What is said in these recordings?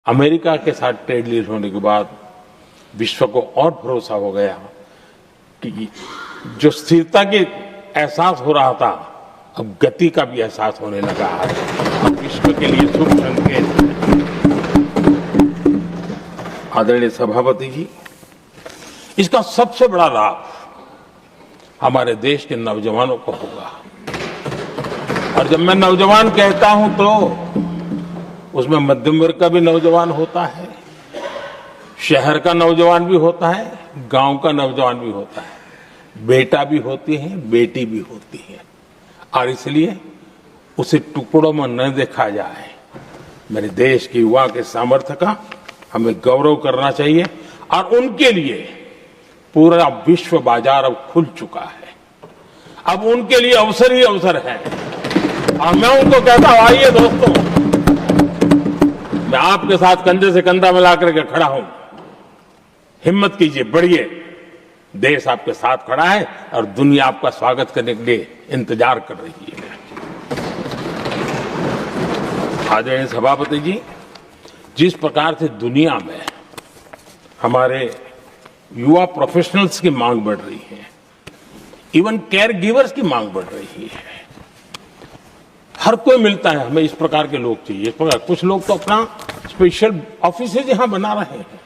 America के साथ trade deal होने के बाद विश्व को और भरोसा हो गया कि जो स्थिरता के एहसास हो रहा था, अब गति का भी एहसास होने लगा है। अब विश्व के लिए शुभ संकेत। आदरणीय सभापति जी, इसका सबसे बड़ा लाभ हमारे देश के नौजवानों को होगा। और जब मैं नौजवान कहता हूं तो उसमें मध्यम वर्ग का भी नौजवान होता है, शहर का नौजवान भी होता है, गांव का नौजवान भी होता है, बेटा भी होती है, बेटी भी होती है। और इसलिए उसे टुकड़ों में न देखा जाए। मेरे देश के युवा के सामर्थ्य का हमें गौरव करना चाहिए और उनके लिए पूरा विश्व बाजार अब खुल चुका है। अब उनके लिए अवसर ही अवसर है। और मैं उनको कहता हूं, आइए दोस्तों, मैं आपके साथ कंधे से कंधा मिला करके खड़ा हूं। हिम्मत कीजिए, बढ़िए। देश आपके साथ खड़ा है और दुनिया आपका स्वागत करने के लिए इंतजार कर रही है। आदरणीय सभापति जी, जिस प्रकार से दुनिया में हमारे युवा प्रोफेशनल्स की मांग बढ़ रही है, इवन केयर गिवर्स की मांग बढ़ रही है, हर कोई मिलता है हमें इस प्रकार के लोग चाहिए। इस प्रकार कुछ लोग तो अपना स्पेशल ऑफिस यहां बना रहे हैं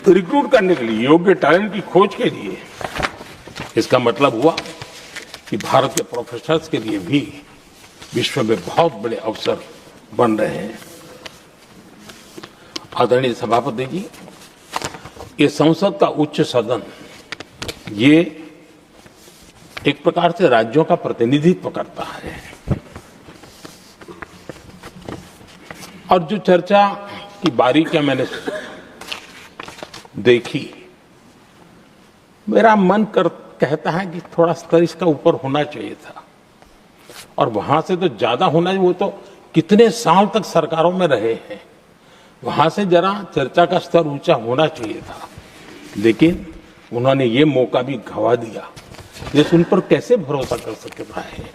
रिक्रूट करने के लिए, योग्य टैलेंट की खोज के लिए। इसका मतलब हुआ कि भारत के प्रोफेशनल्स के लिए भी विश्व में बहुत बड़े अवसर बन रहे हैं। आदरणीय सभापति जी, ये संसद का उच्च सदन, ये एक प्रकार से राज्यों का प्रतिनिधित्व करता है। और जो चर्चा की बारीकियां मैंने देखी, मेरा मन कहता है कि थोड़ा स्तर इसका ऊपर होना चाहिए था। और वहां से तो ज्यादा होना चाहिए। वो तो कितने साल तक सरकारों में रहे हैं, वहां से जरा चर्चा का स्तर ऊंचा होना चाहिए था। लेकिन उन्होंने ये मौका भी गंवा दिया। देश उन पर कैसे भरोसा कर सकता है।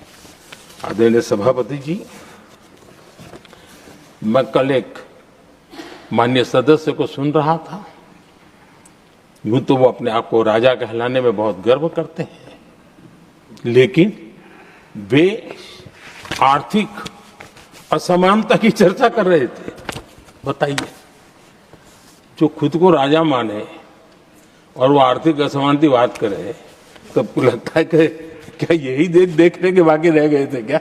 आदरणीय सभापति जी, मैं कल एक माननीय सदस्य को सुन रहा था। यूं तो वो अपने आप को राजा कहलाने में बहुत गर्व करते हैं, लेकिन वे आर्थिक असमानता की चर्चा कर रहे थे। बताइए, जो खुद को राजा माने और वो आर्थिक असमानता की बात करे, तो आपको लगता है कि क्या यही देखने के बाकी रह गए थे क्या?